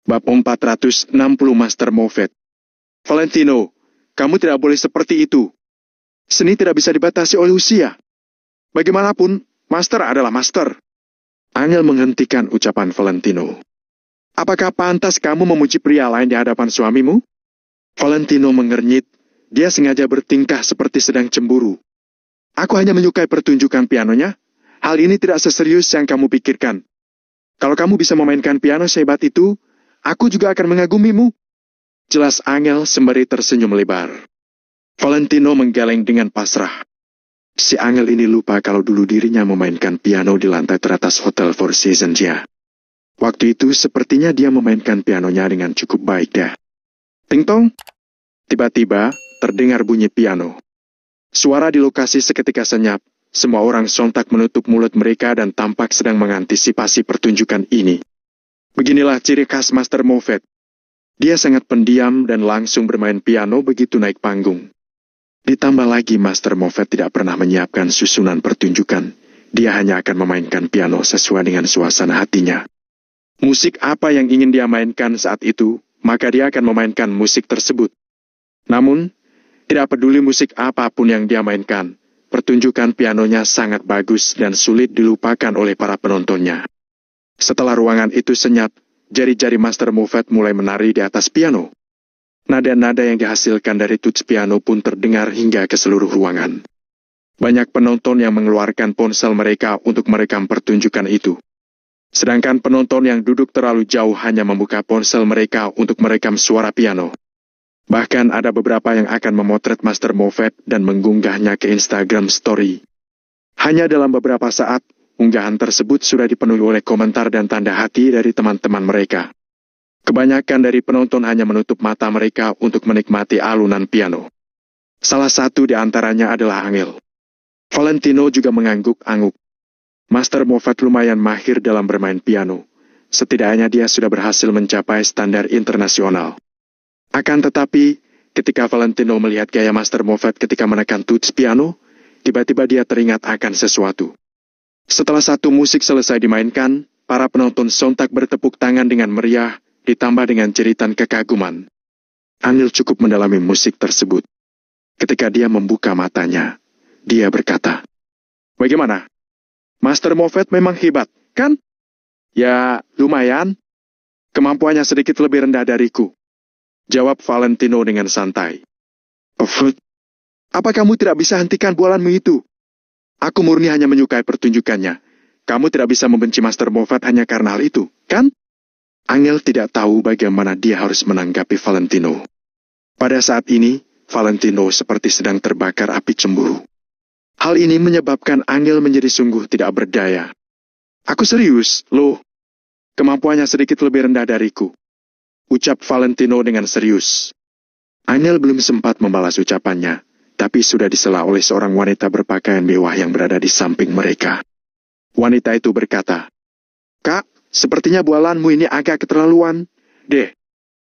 Bab 460 Master Moffat. Valentino, kamu tidak boleh seperti itu. Seni tidak bisa dibatasi oleh usia. Bagaimanapun, Master adalah Master. Angel menghentikan ucapan Valentino. Apakah pantas kamu memuji pria lain di hadapan suamimu? Valentino mengernyit. Dia sengaja bertingkah seperti sedang cemburu. Aku hanya menyukai pertunjukan pianonya. Hal ini tidak seserius yang kamu pikirkan. Kalau kamu bisa memainkan piano sehebat itu, aku juga akan mengagumimu. Jelas Angel sembari tersenyum lebar. Valentino menggeleng dengan pasrah. Si Angel ini lupa kalau dulu dirinya memainkan piano di lantai teratas Hotel Four Seasons ya. Waktu itu sepertinya dia memainkan pianonya dengan cukup baik deh. Ting tong. Tiba-tiba terdengar bunyi piano. Suara di lokasi seketika senyap. Semua orang sontak menutup mulut mereka dan tampak sedang mengantisipasi pertunjukan ini. Beginilah ciri khas Master Moffat. Dia sangat pendiam dan langsung bermain piano begitu naik panggung. Ditambah lagi Master Moffat tidak pernah menyiapkan susunan pertunjukan. Dia hanya akan memainkan piano sesuai dengan suasana hatinya. Musik apa yang ingin dia mainkan saat itu, maka dia akan memainkan musik tersebut. Namun, tidak peduli musik apapun yang dia mainkan, pertunjukan pianonya sangat bagus dan sulit dilupakan oleh para penontonnya. Setelah ruangan itu senyap, jari-jari Master Moffat mulai menari di atas piano. Nada-nada yang dihasilkan dari tuts piano pun terdengar hingga ke seluruh ruangan. Banyak penonton yang mengeluarkan ponsel mereka untuk merekam pertunjukan itu. Sedangkan penonton yang duduk terlalu jauh hanya membuka ponsel mereka untuk merekam suara piano. Bahkan ada beberapa yang akan memotret Master Moffat dan mengunggahnya ke Instagram Story. Hanya dalam beberapa saat, unggahan tersebut sudah dipenuhi oleh komentar dan tanda hati dari teman-teman mereka. Kebanyakan dari penonton hanya menutup mata mereka untuk menikmati alunan piano. Salah satu di antaranya adalah Angel. Valentino juga mengangguk-angguk. Master Moffat lumayan mahir dalam bermain piano. Setidaknya dia sudah berhasil mencapai standar internasional. Akan tetapi, ketika Valentino melihat gaya Master Moffat ketika menekan tuts piano, tiba-tiba dia teringat akan sesuatu. Setelah satu musik selesai dimainkan, para penonton sontak bertepuk tangan dengan meriah, ditambah dengan jeritan kekaguman. Angel cukup mendalami musik tersebut. Ketika dia membuka matanya, dia berkata, "Bagaimana? Master Moffat memang hebat, kan?" "Ya, lumayan. Kemampuannya sedikit lebih rendah dariku," jawab Valentino dengan santai. "Apa kamu tidak bisa hentikan bualanmu itu? Aku murni hanya menyukai pertunjukannya. Kamu tidak bisa membenci Master Moffat hanya karena hal itu, kan?" Angel tidak tahu bagaimana dia harus menanggapi Valentino. Pada saat ini, Valentino seperti sedang terbakar api cemburu. Hal ini menyebabkan Angel menjadi sungguh tidak berdaya. "Aku serius, loh. Kemampuannya sedikit lebih rendah dariku," ucap Valentino dengan serius. Angel belum sempat membalas ucapannya, tapi sudah disela oleh seorang wanita berpakaian mewah yang berada di samping mereka. Wanita itu berkata, "Kak, sepertinya bualanmu ini agak keterlaluan. Deh,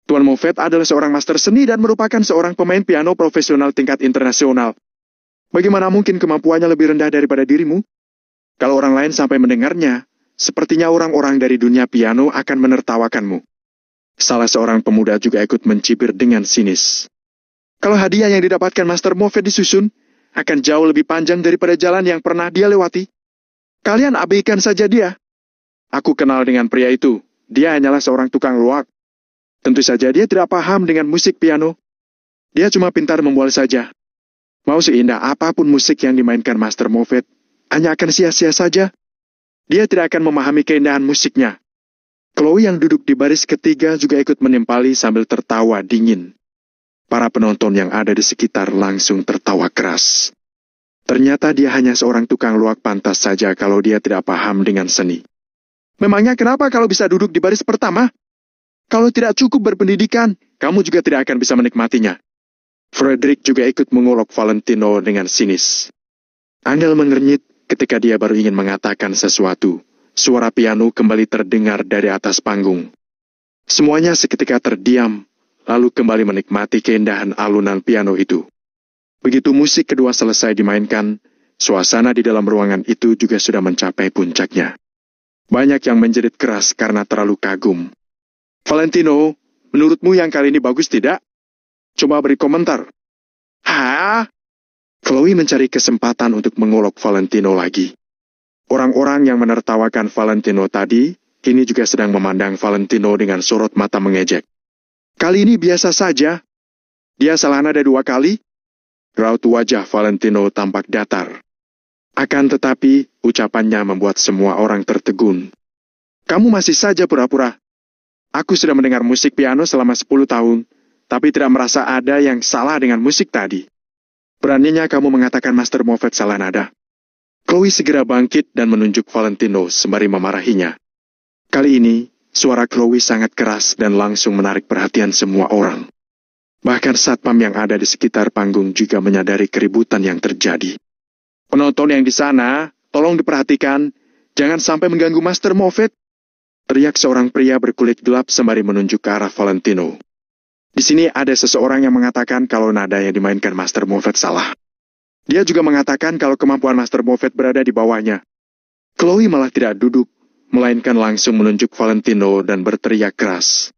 Tuan Moffat adalah seorang master seni dan merupakan seorang pemain piano profesional tingkat internasional. Bagaimana mungkin kemampuannya lebih rendah daripada dirimu? Kalau orang lain sampai mendengarnya, sepertinya orang-orang dari dunia piano akan menertawakanmu." Salah seorang pemuda juga ikut mencibir dengan sinis. "Kalau hadiah yang didapatkan Master Moffat disusun, akan jauh lebih panjang daripada jalan yang pernah dia lewati. Kalian abaikan saja dia. Aku kenal dengan pria itu. Dia hanyalah seorang tukang luak. Tentu saja dia tidak paham dengan musik piano. Dia cuma pintar membual saja. Mau seindah apapun musik yang dimainkan Master Moffat, hanya akan sia-sia saja. Dia tidak akan memahami keindahan musiknya." Chloe yang duduk di baris ketiga juga ikut menimpali sambil tertawa dingin. Para penonton yang ada di sekitar langsung tertawa keras. Ternyata dia hanya seorang tukang luak, pantas saja kalau dia tidak paham dengan seni. "Memangnya kenapa kalau bisa duduk di baris pertama? Kalau tidak cukup berpendidikan, kamu juga tidak akan bisa menikmatinya." Frederick juga ikut mengolok Valentino dengan sinis. Angel mengernyit ketika dia baru ingin mengatakan sesuatu. Suara piano kembali terdengar dari atas panggung. Semuanya seketika terdiam, lalu kembali menikmati keindahan alunan piano itu. Begitu musik kedua selesai dimainkan, suasana di dalam ruangan itu juga sudah mencapai puncaknya. Banyak yang menjerit keras karena terlalu kagum. Valentino, menurutmu yang kali ini bagus tidak? Coba beri komentar. Hah? Chloe mencari kesempatan untuk mengolok Valentino lagi. Orang-orang yang menertawakan Valentino tadi, kini juga sedang memandang Valentino dengan sorot mata mengejek. Kali ini biasa saja. Dia salah nada 2 kali. Raut wajah Valentino tampak datar. Akan tetapi, ucapannya membuat semua orang tertegun. Kamu masih saja pura-pura. Aku sudah mendengar musik piano selama 10 tahun, tapi tidak merasa ada yang salah dengan musik tadi. Beraninya kamu mengatakan Master Moffat salah nada. Chloe segera bangkit dan menunjuk Valentino sembari memarahinya. Kali ini, suara Chloe sangat keras dan langsung menarik perhatian semua orang. Bahkan satpam yang ada di sekitar panggung juga menyadari keributan yang terjadi. Penonton yang di sana, tolong diperhatikan, jangan sampai mengganggu Master Moffat. Teriak seorang pria berkulit gelap sembari menunjuk ke arah Valentino. Di sini ada seseorang yang mengatakan kalau nada yang dimainkan Master Moffat salah. Dia juga mengatakan kalau kemampuan Master Moffat berada di bawahnya. Chloe malah tidak duduk, melainkan langsung menunjuk Valentino dan berteriak keras.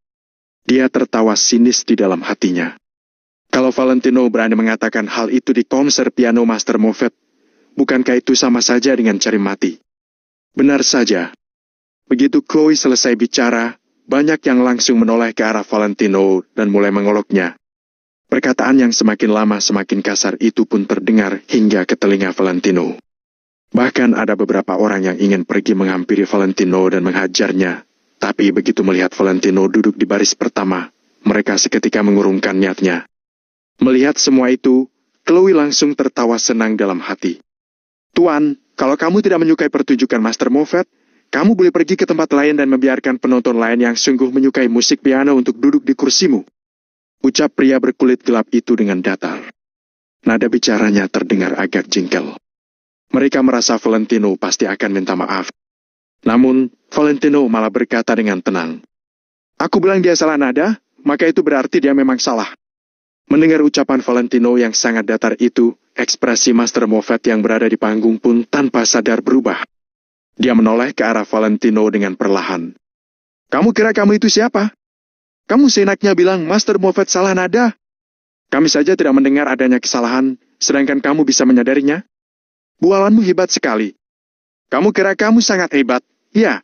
Dia tertawa sinis di dalam hatinya. Kalau Valentino berani mengatakan hal itu di konser piano Master Moffat, bukankah itu sama saja dengan cari mati? Benar saja. Begitu Chloe selesai bicara, banyak yang langsung menoleh ke arah Valentino dan mulai mengoloknya. Perkataan yang semakin lama semakin kasar itu pun terdengar hingga ke telinga Valentino. Bahkan ada beberapa orang yang ingin pergi menghampiri Valentino dan menghajarnya. Tapi begitu melihat Valentino duduk di baris pertama, mereka seketika mengurungkan niatnya. Melihat semua itu, Chloe langsung tertawa senang dalam hati. Tuan, kalau kamu tidak menyukai pertunjukan Master Moffat, kamu boleh pergi ke tempat lain dan membiarkan penonton lain yang sungguh menyukai musik piano untuk duduk di kursimu. Ucap pria berkulit gelap itu dengan datar. Nada bicaranya terdengar agak jengkel. Mereka merasa Valentino pasti akan minta maaf. Namun, Valentino malah berkata dengan tenang. Aku bilang dia salah nada, maka itu berarti dia memang salah. Mendengar ucapan Valentino yang sangat datar itu, ekspresi Master Moffat yang berada di panggung pun tanpa sadar berubah. Dia menoleh ke arah Valentino dengan perlahan. Kamu kira kamu itu siapa? Kamu seenaknya bilang Master Moffat salah nada. Kami saja tidak mendengar adanya kesalahan, sedangkan kamu bisa menyadarinya. Bualanmu hebat sekali. Kamu kira kamu sangat hebat, ya?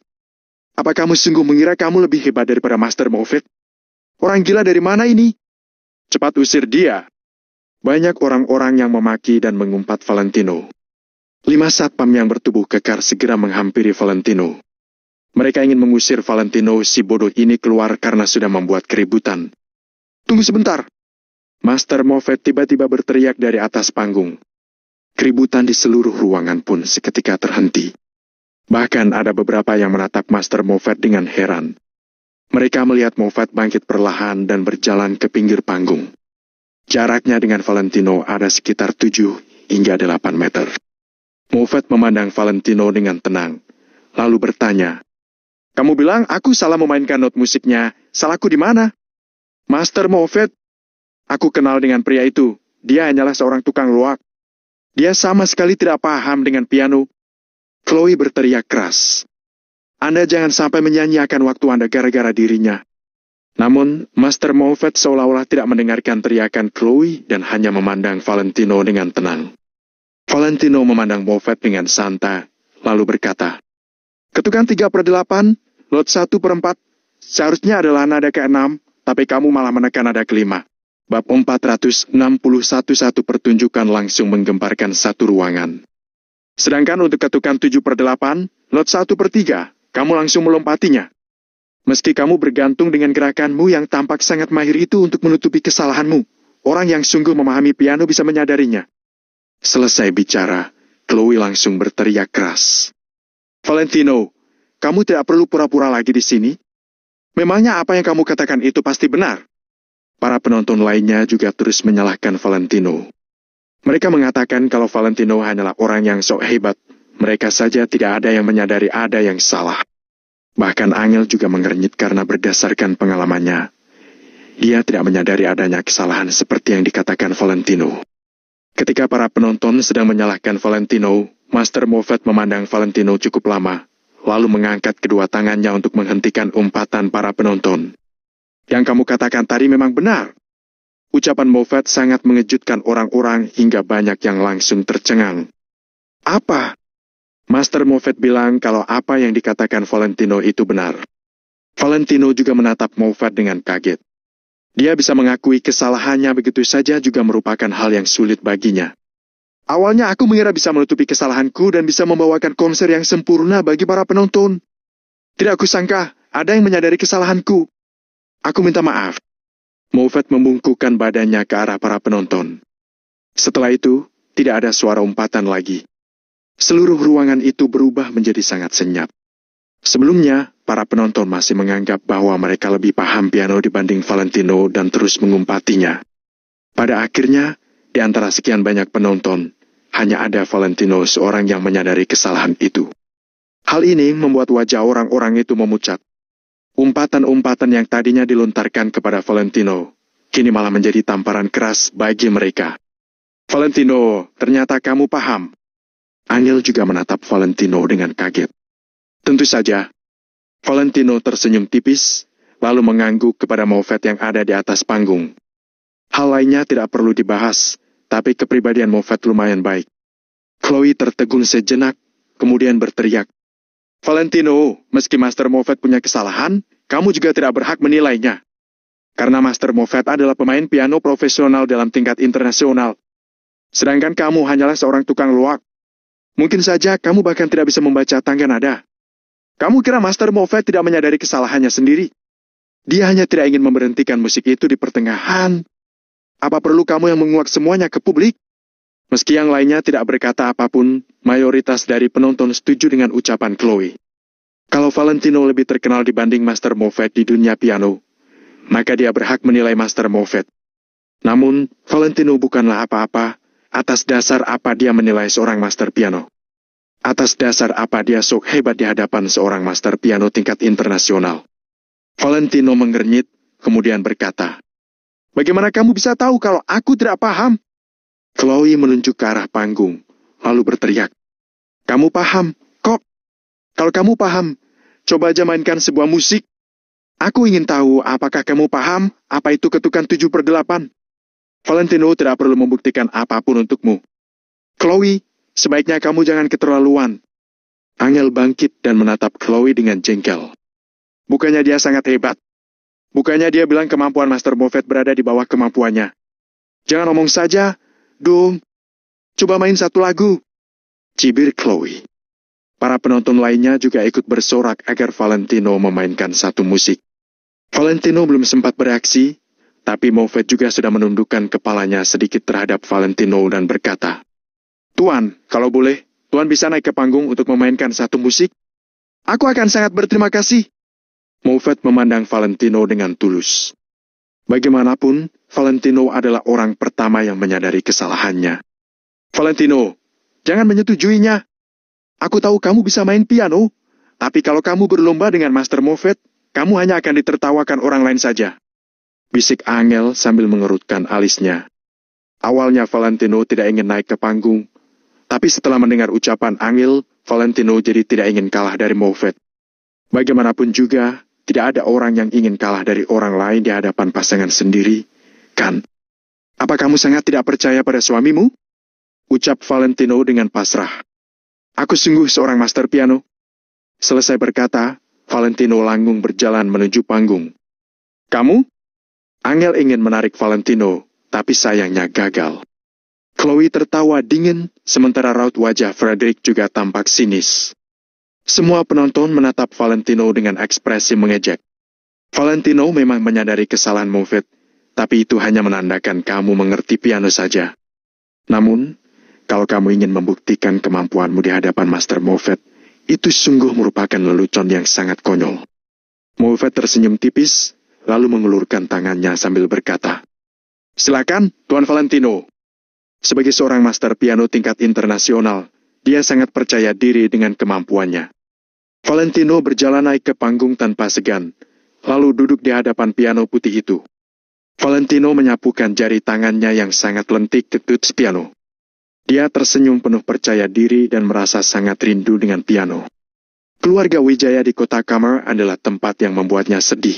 Apa kamu sungguh mengira kamu lebih hebat daripada Master Moffat? Orang gila dari mana ini? Cepat usir dia. Banyak orang-orang yang memaki dan mengumpat Valentino. 5 satpam yang bertubuh kekar segera menghampiri Valentino. Mereka ingin mengusir Valentino si bodoh ini keluar karena sudah membuat keributan. Tunggu sebentar. Master Moffat tiba-tiba berteriak dari atas panggung. Keributan di seluruh ruangan pun seketika terhenti. Bahkan ada beberapa yang menatap Master Moffat dengan heran. Mereka melihat Moffat bangkit perlahan dan berjalan ke pinggir panggung. Jaraknya dengan Valentino ada sekitar 7 hingga 8 meter. Moffat memandang Valentino dengan tenang, lalu bertanya, kamu bilang aku salah memainkan not musiknya, salahku di mana? Master Moffat, aku kenal dengan pria itu, dia hanyalah seorang tukang loak. Dia sama sekali tidak paham dengan piano. Chloe berteriak keras. Anda jangan sampai menyanyiakan waktu Anda gara-gara dirinya. Namun, Master Moffat seolah-olah tidak mendengarkan teriakan Chloe dan hanya memandang Valentino dengan tenang. Valentino memandang Moffat dengan santai, lalu berkata, ketukan 3/8, lot 1/4, seharusnya adalah nada ke-6, tapi kamu malah menekan nada ke-5. Bab 461 satu pertunjukan langsung menggemparkan satu ruangan. Sedangkan untuk ketukan 7/8, lot 1/3, kamu langsung melompatinya. Meski kamu bergantung dengan gerakanmu yang tampak sangat mahir itu untuk menutupi kesalahanmu, orang yang sungguh memahami piano bisa menyadarinya. Selesai bicara, Chloe langsung berteriak keras. Valentino, kamu tidak perlu pura-pura lagi di sini. Memangnya apa yang kamu katakan itu pasti benar? Para penonton lainnya juga terus menyalahkan Valentino. Mereka mengatakan kalau Valentino hanyalah orang yang sok hebat. Mereka saja tidak ada yang menyadari ada yang salah. Bahkan Angel juga mengernyit karena berdasarkan pengalamannya. Dia tidak menyadari adanya kesalahan seperti yang dikatakan Valentino. Ketika para penonton sedang menyalahkan Valentino, Master Moffat memandang Valentino cukup lama, lalu mengangkat kedua tangannya untuk menghentikan umpatan para penonton. Yang kamu katakan tadi memang benar. Ucapan Moffat sangat mengejutkan orang-orang hingga banyak yang langsung tercengang. Apa? Master Moffat bilang kalau apa yang dikatakan Valentino itu benar. Valentino juga menatap Moffat dengan kaget. Dia bisa mengakui kesalahannya begitu saja juga merupakan hal yang sulit baginya. Awalnya aku mengira bisa menutupi kesalahanku dan bisa membawakan konser yang sempurna bagi para penonton. Tidak aku sangka ada yang menyadari kesalahanku. Aku minta maaf. Moffat membungkukkan badannya ke arah para penonton. Setelah itu, tidak ada suara umpatan lagi. Seluruh ruangan itu berubah menjadi sangat senyap. Sebelumnya, para penonton masih menganggap bahwa mereka lebih paham piano dibanding Valentino dan terus mengumpatinya. Pada akhirnya, di antara sekian banyak penonton, hanya ada Valentino seorang yang menyadari kesalahan itu. Hal ini membuat wajah orang-orang itu memucat. Umpatan-umpatan yang tadinya dilontarkan kepada Valentino, kini malah menjadi tamparan keras bagi mereka. Valentino, ternyata kamu paham. Angel juga menatap Valentino dengan kaget. Tentu saja, Valentino tersenyum tipis, lalu mengangguk kepada Moffat yang ada di atas panggung. Hal lainnya tidak perlu dibahas, tapi kepribadian Moffat lumayan baik. Chloe tertegun sejenak, kemudian berteriak. Valentino, meski Master Moffat punya kesalahan, kamu juga tidak berhak menilainya. Karena Master Moffat adalah pemain piano profesional dalam tingkat internasional. Sedangkan kamu hanyalah seorang tukang luak. Mungkin saja kamu bahkan tidak bisa membaca tangga nada. Kamu kira Master Moffat tidak menyadari kesalahannya sendiri? Dia hanya tidak ingin memberhentikan musik itu di pertengahan. Apa perlu kamu yang menguak semuanya ke publik? Meski yang lainnya tidak berkata apapun, mayoritas dari penonton setuju dengan ucapan Chloe. Kalau Valentino lebih terkenal dibanding Master Moffat di dunia piano, maka dia berhak menilai Master Moffat. Namun, Valentino bukanlah apa-apa atas dasar apa dia menilai seorang master piano. Atas dasar apa dia sok hebat di hadapan seorang master piano tingkat internasional. Valentino mengernyit, kemudian berkata, bagaimana kamu bisa tahu kalau aku tidak paham? Chloe menunjuk ke arah panggung, lalu berteriak, kamu paham, kok? Kalau kamu paham, coba aja mainkan sebuah musik. Aku ingin tahu apakah kamu paham apa itu ketukan 7/8. Valentino tidak perlu membuktikan apapun untukmu. Chloe, sebaiknya kamu jangan keterlaluan. Angel bangkit dan menatap Chloe dengan jengkel. Bukannya dia sangat hebat? Bukannya dia bilang kemampuan Master Moffat berada di bawah kemampuannya? Jangan omong saja, dong. Coba main satu lagu. Cibir Chloe. Para penonton lainnya juga ikut bersorak agar Valentino memainkan satu musik. Valentino belum sempat bereaksi, tapi Moffat juga sudah menundukkan kepalanya sedikit terhadap Valentino dan berkata, Tuan, kalau boleh, Tuan bisa naik ke panggung untuk memainkan satu musik? Aku akan sangat berterima kasih. Moffat memandang Valentino dengan tulus. Bagaimanapun, Valentino adalah orang pertama yang menyadari kesalahannya. Valentino, jangan menyetujuinya. Aku tahu kamu bisa main piano, tapi kalau kamu berlomba dengan Master Moffat, kamu hanya akan ditertawakan orang lain saja. Bisik Angel sambil mengerutkan alisnya. Awalnya Valentino tidak ingin naik ke panggung, tapi setelah mendengar ucapan Angel, Valentino jadi tidak ingin kalah dari Moffat. Bagaimanapun juga, tidak ada orang yang ingin kalah dari orang lain di hadapan pasangan sendiri, kan? Apa kamu sangat tidak percaya pada suamimu? Ucap Valentino dengan pasrah. Aku sungguh seorang master piano. Selesai berkata, Valentino langgung berjalan menuju panggung. Kamu? Angel ingin menarik Valentino, tapi sayangnya gagal. Chloe tertawa dingin, sementara raut wajah Frederick juga tampak sinis. Semua penonton menatap Valentino dengan ekspresi mengejek. Valentino memang menyadari kesalahan Moffat, tapi itu hanya menandakan kamu mengerti piano saja. Namun, kalau kamu ingin membuktikan kemampuanmu di hadapan Master Moffat, itu sungguh merupakan lelucon yang sangat konyol. Moffat tersenyum tipis, lalu mengulurkan tangannya sambil berkata, silakan, Tuan Valentino. Sebagai seorang master piano tingkat internasional, dia sangat percaya diri dengan kemampuannya. Valentino berjalan naik ke panggung tanpa segan, lalu duduk di hadapan piano putih itu. Valentino menyapukan jari tangannya yang sangat lentik ke tuts piano. Dia tersenyum penuh percaya diri dan merasa sangat rindu dengan piano. Keluarga Wijaya di kota Kamar adalah tempat yang membuatnya sedih.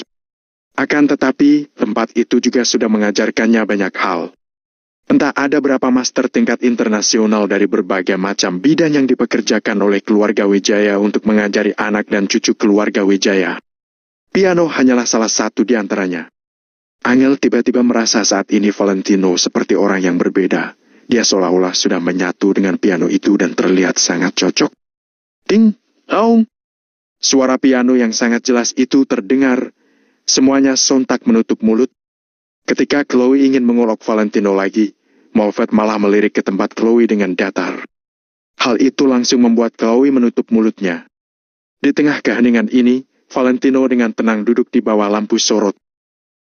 Akan tetapi, tempat itu juga sudah mengajarkannya banyak hal. Entah ada berapa master tingkat internasional dari berbagai macam bidang yang dipekerjakan oleh keluarga Wijaya untuk mengajari anak dan cucu keluarga Wijaya. Piano hanyalah salah satu di antaranya. Angel tiba-tiba merasa saat ini Valentino seperti orang yang berbeda. Dia seolah-olah sudah menyatu dengan piano itu dan terlihat sangat cocok. Ting, tong. Suara piano yang sangat jelas itu terdengar. Semuanya sontak menutup mulut. Ketika Chloe ingin mengolok Valentino lagi, Moffat malah melirik ke tempat Chloe dengan datar. Hal itu langsung membuat Chloe menutup mulutnya. Di tengah keheningan ini, Valentino dengan tenang duduk di bawah lampu sorot.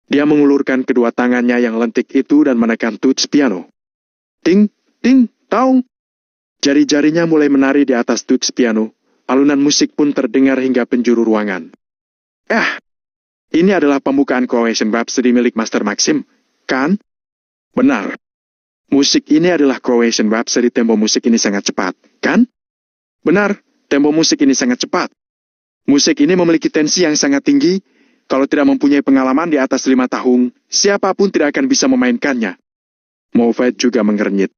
Dia mengulurkan kedua tangannya yang lentik itu dan menekan tuts piano. Ting, ting, taung. Jari-jarinya mulai menari di atas tuts piano. Alunan musik pun terdengar hingga penjuru ruangan. Ini adalah pembukaan Croatian Rhapsody milik Master Maxim, kan? Benar. Musik ini adalah Croatian Rhapsody, tempo musik ini sangat cepat, kan? Benar, tempo musik ini sangat cepat. Musik ini memiliki tensi yang sangat tinggi. Kalau tidak mempunyai pengalaman di atas 5 tahun, siapapun tidak akan bisa memainkannya. Moffat juga mengernyit.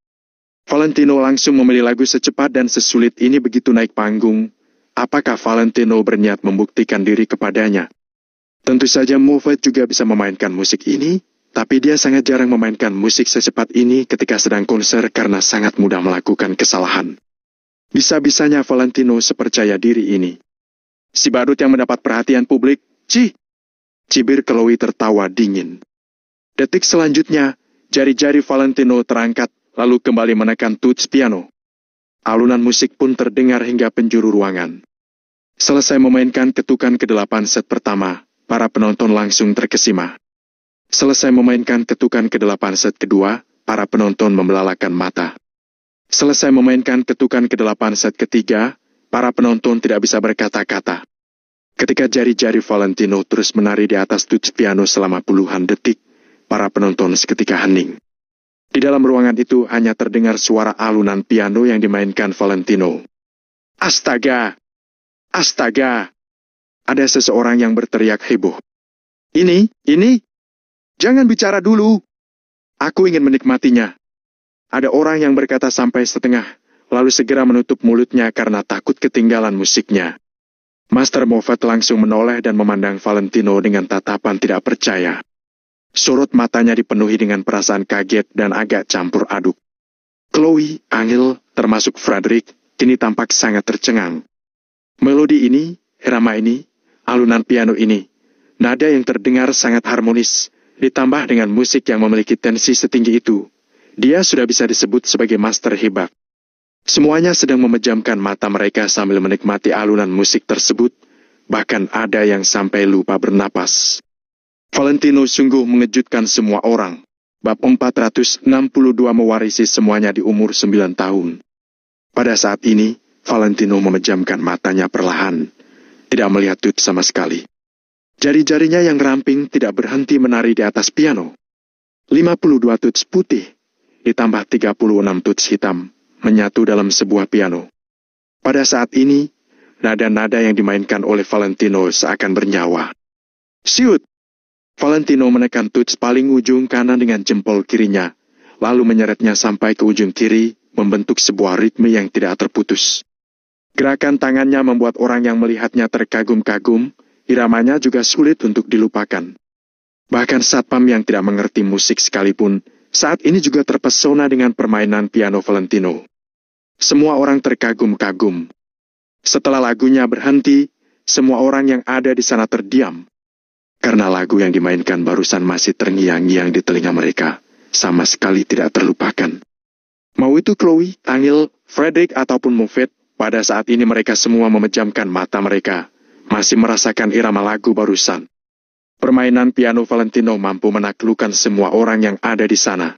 Valentino langsung memilih lagu secepat dan sesulit ini begitu naik panggung. Apakah Valentino berniat membuktikan diri kepadanya? Tentu saja Moffat juga bisa memainkan musik ini, tapi dia sangat jarang memainkan musik secepat ini ketika sedang konser karena sangat mudah melakukan kesalahan. Bisa-bisanya Valentino sepercaya diri ini. Si badut yang mendapat perhatian publik, cibir Chloe tertawa dingin. Detik selanjutnya, jari-jari Valentino terangkat, lalu kembali menekan tuts piano. Alunan musik pun terdengar hingga penjuru ruangan. Selesai memainkan ketukan ke-8 set pertama, para penonton langsung terkesima. Selesai memainkan ketukan ke-8 set kedua, para penonton membelalakan mata. Selesai memainkan ketukan ke-8 set ketiga, para penonton tidak bisa berkata-kata. Ketika jari-jari Valentino terus menari di atas tuts piano selama puluhan detik, para penonton seketika hening. Di dalam ruangan itu hanya terdengar suara alunan piano yang dimainkan Valentino. Astaga! Astaga! Ada seseorang yang berteriak heboh. Ini, jangan bicara dulu. Aku ingin menikmatinya. Ada orang yang berkata sampai setengah, lalu segera menutup mulutnya karena takut ketinggalan musiknya. Master Moffat langsung menoleh dan memandang Valentino dengan tatapan tidak percaya. Sorot matanya dipenuhi dengan perasaan kaget dan agak campur aduk. Chloe, Angel, termasuk Frederick, kini tampak sangat tercengang. Melodi ini, irama ini, alunan piano ini, nada yang terdengar sangat harmonis, ditambah dengan musik yang memiliki tensi setinggi itu. Dia sudah bisa disebut sebagai master hebat. Semuanya sedang memejamkan mata mereka sambil menikmati alunan musik tersebut, bahkan ada yang sampai lupa bernapas. Valentino sungguh mengejutkan semua orang. Bab 462 mewarisi semuanya di umur 9 tahun. Pada saat ini, Valentino memejamkan matanya perlahan, tidak melihat tuts sama sekali. Jari-jarinya yang ramping tidak berhenti menari di atas piano. 52 tuts putih, ditambah 36 tuts hitam, menyatu dalam sebuah piano. Pada saat ini, nada-nada yang dimainkan oleh Valentino seakan bernyawa. Siut! Valentino menekan tuts paling ujung kanan dengan jempol kirinya, lalu menyeretnya sampai ke ujung kiri, membentuk sebuah ritme yang tidak terputus. Gerakan tangannya membuat orang yang melihatnya terkagum-kagum, iramanya juga sulit untuk dilupakan. Bahkan satpam yang tidak mengerti musik sekalipun, saat ini juga terpesona dengan permainan piano Valentino. Semua orang terkagum-kagum. Setelah lagunya berhenti, semua orang yang ada di sana terdiam. Karena lagu yang dimainkan barusan masih terngiang-ngiang di telinga mereka, sama sekali tidak terlupakan. Mau itu Chloe, Angel, Frederick ataupun Moffat, pada saat ini mereka semua memejamkan mata mereka, masih merasakan irama lagu barusan. Permainan piano Valentino mampu menaklukkan semua orang yang ada di sana.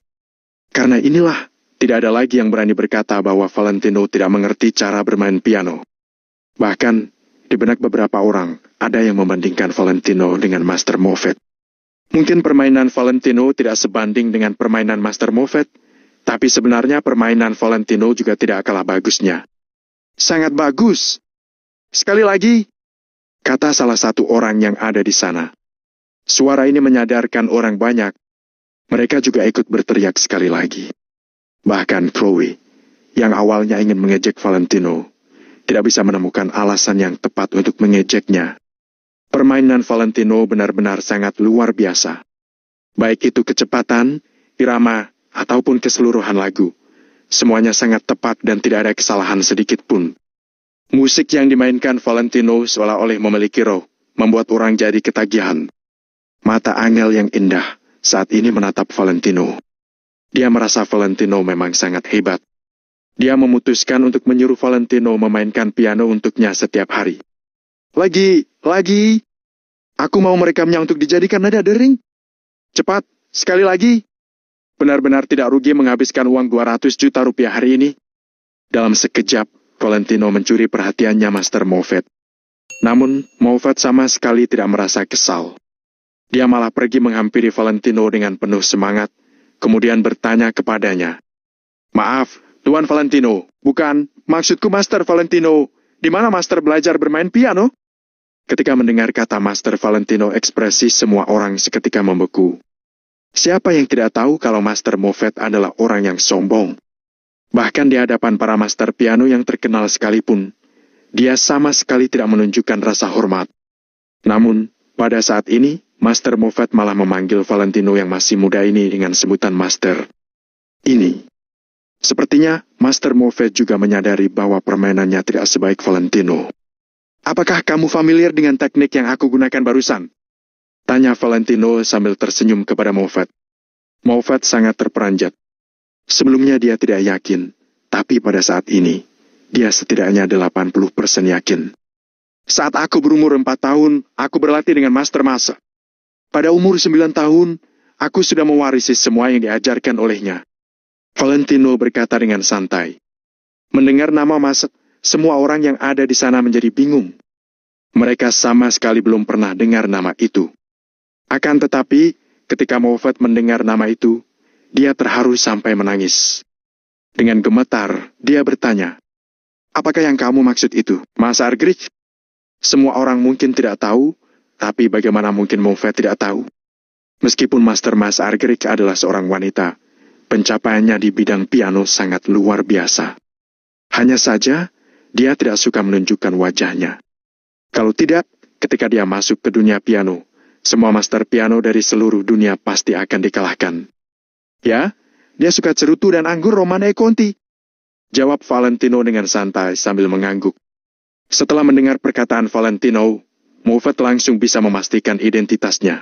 Karena inilah, tidak ada lagi yang berani berkata bahwa Valentino tidak mengerti cara bermain piano. Bahkan, di benak beberapa orang, ada yang membandingkan Valentino dengan Master Moffat. Mungkin permainan Valentino tidak sebanding dengan permainan Master Moffat, tapi sebenarnya permainan Valentino juga tidak kalah bagusnya. Sangat bagus. Sekali lagi, kata salah satu orang yang ada di sana. Suara ini menyadarkan orang banyak. Mereka juga ikut berteriak sekali lagi. Bahkan Chloe, yang awalnya ingin mengejek Valentino, tidak bisa menemukan alasan yang tepat untuk mengejeknya. Permainan Valentino benar-benar sangat luar biasa. Baik itu kecepatan, irama, ataupun keseluruhan lagu. Semuanya sangat tepat dan tidak ada kesalahan sedikit pun. Musik yang dimainkan Valentino seolah-olah memiliki roh, membuat orang jadi ketagihan. Mata Angel yang indah saat ini menatap Valentino. Dia merasa Valentino memang sangat hebat. Dia memutuskan untuk menyuruh Valentino memainkan piano untuknya setiap hari. Lagi. Aku mau merekamnya untuk dijadikan nada dering. Cepat, sekali lagi. Benar-benar tidak rugi menghabiskan uang 200 juta rupiah hari ini. Dalam sekejap, Valentino mencuri perhatiannya Master Moffat. Namun, Moffat sama sekali tidak merasa kesal. Dia malah pergi menghampiri Valentino dengan penuh semangat, kemudian bertanya kepadanya. Maaf, Tuan Valentino, bukan, maksudku Master Valentino. Di mana Master belajar bermain piano? Ketika mendengar kata Master Valentino, ekspresi semua orang seketika membeku. Siapa yang tidak tahu kalau Master Moffat adalah orang yang sombong? Bahkan di hadapan para master piano yang terkenal sekalipun, dia sama sekali tidak menunjukkan rasa hormat. Namun, pada saat ini, Master Moffat malah memanggil Valentino yang masih muda ini dengan sebutan Master. Ini. Sepertinya, Master Moffat juga menyadari bahwa permainannya tidak sebaik Valentino. Apakah kamu familiar dengan teknik yang aku gunakan barusan? Tanya Valentino sambil tersenyum kepada Moffat. Moffat sangat terperanjat. Sebelumnya dia tidak yakin, tapi pada saat ini, dia setidaknya 80% yakin. Saat aku berumur 4 tahun, aku berlatih dengan Master Masa. Pada umur 9 tahun, aku sudah mewarisi semua yang diajarkan olehnya. Valentino berkata dengan santai. Mendengar nama Masa, semua orang yang ada di sana menjadi bingung. Mereka sama sekali belum pernah dengar nama itu. Akan tetapi, ketika Moffat mendengar nama itu, dia terharu sampai menangis. Dengan gemetar, dia bertanya, apakah yang kamu maksud itu, Mas Argerich? Semua orang mungkin tidak tahu, tapi bagaimana mungkin Moffat tidak tahu? Meskipun Master Mas Argerich adalah seorang wanita, pencapaiannya di bidang piano sangat luar biasa. Hanya saja, dia tidak suka menunjukkan wajahnya. Kalau tidak, ketika dia masuk ke dunia piano, semua master piano dari seluruh dunia pasti akan dikalahkan. Ya, dia suka cerutu dan anggur Romane Conti. Jawab Valentino dengan santai sambil mengangguk. Setelah mendengar perkataan Valentino, Moffat langsung bisa memastikan identitasnya.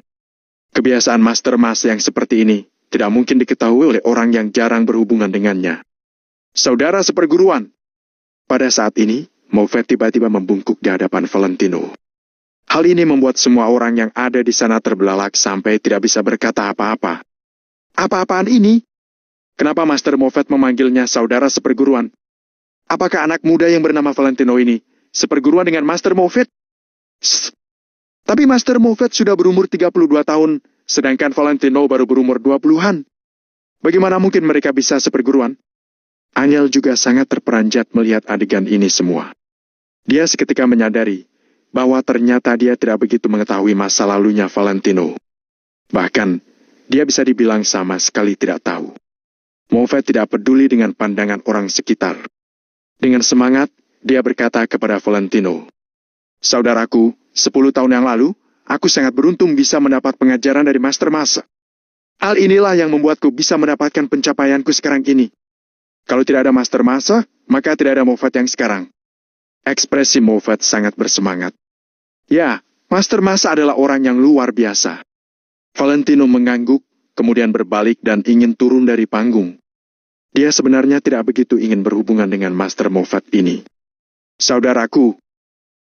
Kebiasaan Master Mas yang seperti ini tidak mungkin diketahui oleh orang yang jarang berhubungan dengannya. Saudara seperguruan. Pada saat ini, Moffat tiba-tiba membungkuk di hadapan Valentino. Hal ini membuat semua orang yang ada di sana terbelalak sampai tidak bisa berkata apa-apa. Apa-apaan ini? Kenapa Master Moffat memanggilnya saudara seperguruan? Apakah anak muda yang bernama Valentino ini seperguruan dengan Master Moffat? Tapi Master Moffat sudah berumur 32 tahun, sedangkan Valentino baru berumur 20-an. Bagaimana mungkin mereka bisa seperguruan? Angel juga sangat terperanjat melihat adegan ini semua. Dia seketika menyadari bahwa ternyata dia tidak begitu mengetahui masa lalunya Valentino. Bahkan, dia bisa dibilang sama sekali tidak tahu. Moffat tidak peduli dengan pandangan orang sekitar. Dengan semangat, dia berkata kepada Valentino, saudaraku, 10 tahun yang lalu, aku sangat beruntung bisa mendapat pengajaran dari Master Masa. Hal inilah yang membuatku bisa mendapatkan pencapaianku sekarang ini. Kalau tidak ada Master Masa, maka tidak ada Moffat yang sekarang. Ekspresi Moffat sangat bersemangat. Ya, Master Masa adalah orang yang luar biasa. Valentino mengangguk, kemudian berbalik dan ingin turun dari panggung. Dia sebenarnya tidak begitu ingin berhubungan dengan Master Moffat ini. Saudaraku,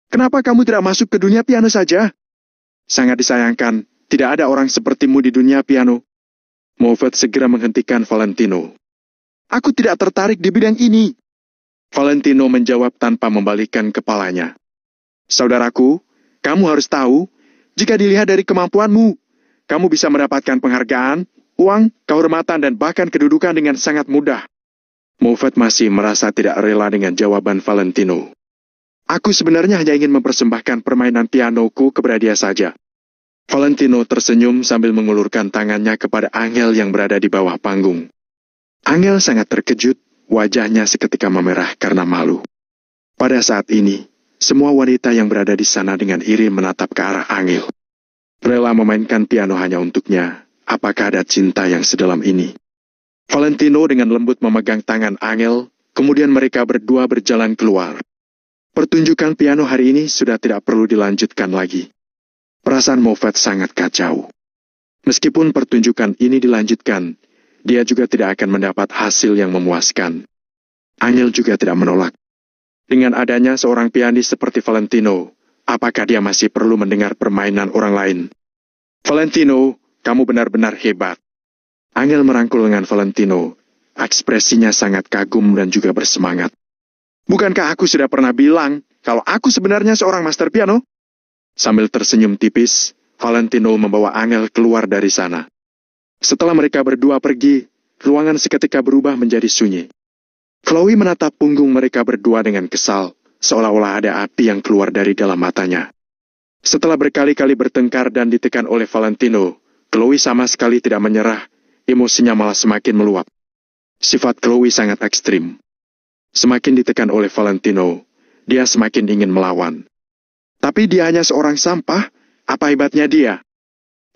kenapa kamu tidak masuk ke dunia piano saja? Sangat disayangkan, tidak ada orang sepertimu di dunia piano. Moffat segera menghentikan Valentino. Aku tidak tertarik di bidang ini. Valentino menjawab tanpa membalikkan kepalanya. Saudaraku, kamu harus tahu, jika dilihat dari kemampuanmu, kamu bisa mendapatkan penghargaan, uang, kehormatan, dan bahkan kedudukan dengan sangat mudah. Moffat masih merasa tidak rela dengan jawaban Valentino. Aku sebenarnya hanya ingin mempersembahkan permainan pianoku kepada dia saja. Valentino tersenyum sambil mengulurkan tangannya kepada Angel yang berada di bawah panggung. Angel sangat terkejut, wajahnya seketika memerah karena malu. Pada saat ini, semua wanita yang berada di sana dengan iri menatap ke arah Angel. Rela memainkan piano hanya untuknya. Apakah ada cinta yang sedalam ini? Valentino dengan lembut memegang tangan Angel, kemudian mereka berdua berjalan keluar. Pertunjukan piano hari ini sudah tidak perlu dilanjutkan lagi. Perasaan Moffat sangat kacau. Meskipun pertunjukan ini dilanjutkan, dia juga tidak akan mendapat hasil yang memuaskan. Angel juga tidak menolak. Dengan adanya seorang pianis seperti Valentino, apakah dia masih perlu mendengar permainan orang lain? Valentino, kamu benar-benar hebat. Angel merangkul lengan Valentino. Ekspresinya sangat kagum dan juga bersemangat. Bukankah aku sudah pernah bilang kalau aku sebenarnya seorang master piano? Sambil tersenyum tipis, Valentino membawa Angel keluar dari sana. Setelah mereka berdua pergi, ruangan seketika berubah menjadi sunyi. Chloe menatap punggung mereka berdua dengan kesal, seolah-olah ada api yang keluar dari dalam matanya. Setelah berkali-kali bertengkar dan ditekan oleh Valentino, Chloe sama sekali tidak menyerah, emosinya malah semakin meluap. Sifat Chloe sangat ekstrim. Semakin ditekan oleh Valentino, dia semakin ingin melawan. Tapi dia hanya seorang sampah, apa hebatnya dia?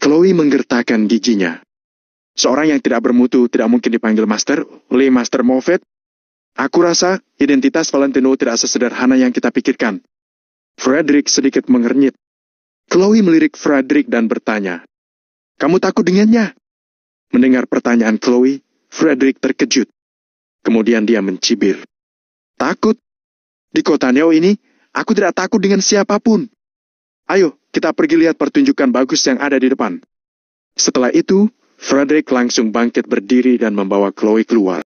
Chloe menggertakkan giginya. Seorang yang tidak bermutu tidak mungkin dipanggil master oleh Master Moffat. Aku rasa identitas Valentino tidak sesederhana yang kita pikirkan. Frederick sedikit mengernyit. Chloe melirik Frederick dan bertanya, "Kamu takut dengannya?" Mendengar pertanyaan Chloe, Frederick terkejut. Kemudian dia mencibir. "Takut? Di kota Neo ini, aku tidak takut dengan siapapun. Ayo, kita pergi lihat pertunjukan bagus yang ada di depan." Setelah itu, Frederick langsung bangkit berdiri dan membawa Chloe keluar.